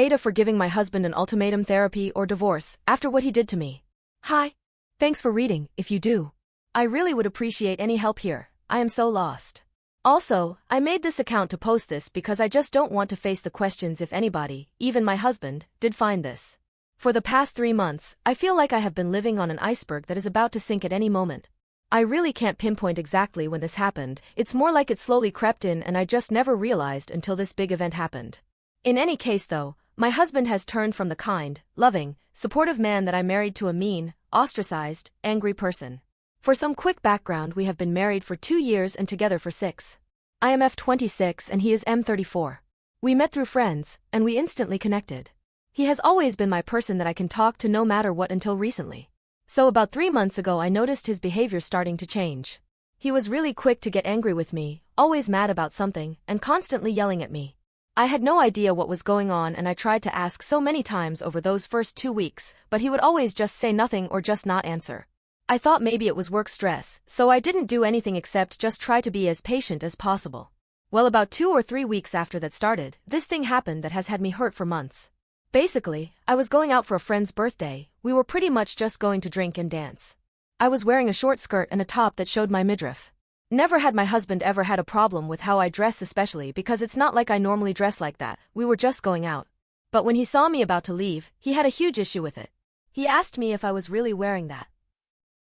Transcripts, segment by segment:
AITA for giving my husband an ultimatum, therapy or divorce after what he did to me. Hi. Thanks for reading, if you do. I really would appreciate any help here. I am so lost. Also, I made this account to post this because I just don't want to face the questions if anybody, even my husband, did find this. For the past 3 months, I feel like I have been living on an iceberg that is about to sink at any moment. I really can't pinpoint exactly when this happened. It's more like it slowly crept in and I just never realized until this big event happened. In any case though, my husband has turned from the kind, loving, supportive man that I married to a mean, ostracized, angry person. For some quick background, we have been married for 2 years and together for 6. I am F26 and he is M34. We met through friends, and we instantly connected. He has always been my person that I can talk to no matter what until recently. So about 3 months ago I noticed his behavior starting to change. He was really quick to get angry with me, always mad about something, and constantly yelling at me. I had no idea what was going on and I tried to ask so many times over those first 2 weeks, but he would always just say nothing or just not answer. I thought maybe it was work stress, so I didn't do anything except just try to be as patient as possible. Well, about 2 or 3 weeks after that started, this thing happened that has had me hurt for months. Basically, I was going out for a friend's birthday. We were pretty much just going to drink and dance. I was wearing a short skirt and a top that showed my midriff. Never had my husband ever had a problem with how I dress, especially because it's not like I normally dress like that. We were just going out. But when he saw me about to leave, he had a huge issue with it. He asked me if I was really wearing that.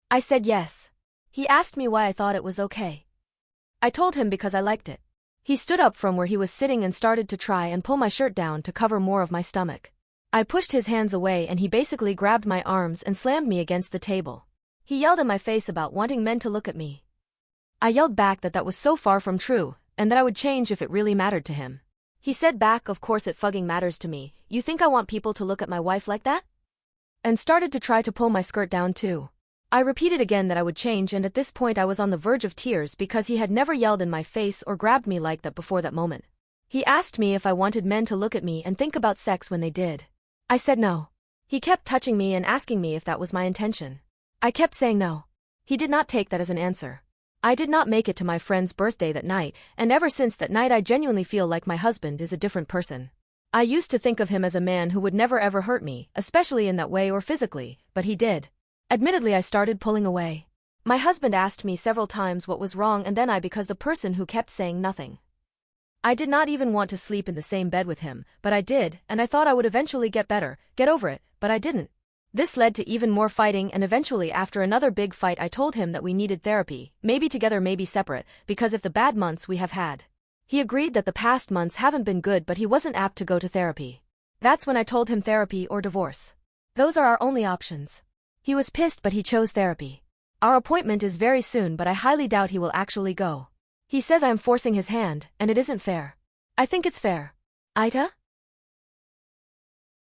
I said yes. He asked me why I thought it was okay. I told him because I liked it. He stood up from where he was sitting and started to try and pull my shirt down to cover more of my stomach. I pushed his hands away and he basically grabbed my arms and slammed me against the table. He yelled in my face about wanting men to look at me. I yelled back that was so far from true, and that I would change if it really mattered to him. He said back, of course it fucking matters to me. You think I want people to look at my wife like that? And started to try to pull my skirt down too. I repeated again that I would change, and at this point I was on the verge of tears because he had never yelled in my face or grabbed me like that before that moment. He asked me if I wanted men to look at me and think about sex when they did. I said no. He kept touching me and asking me if that was my intention. I kept saying no. He did not take that as an answer. I did not make it to my friend's birthday that night, and ever since that night I genuinely feel like my husband is a different person. I used to think of him as a man who would never ever hurt me, especially in that way or physically, but he did. Admittedly, I started pulling away. My husband asked me several times what was wrong, and then I became the person who kept saying nothing. I did not even want to sleep in the same bed with him, but I did, and I thought I would eventually get better, get over it, but I didn't. This led to even more fighting, and eventually after another big fight I told him that we needed therapy, maybe together maybe separate, because of the bad months we have had. He agreed that the past months haven't been good, but he wasn't apt to go to therapy. That's when I told him therapy or divorce. Those are our only options. He was pissed, but he chose therapy. Our appointment is very soon, but I highly doubt he will actually go. He says I am forcing his hand, and it isn't fair. I think it's fair. AITA?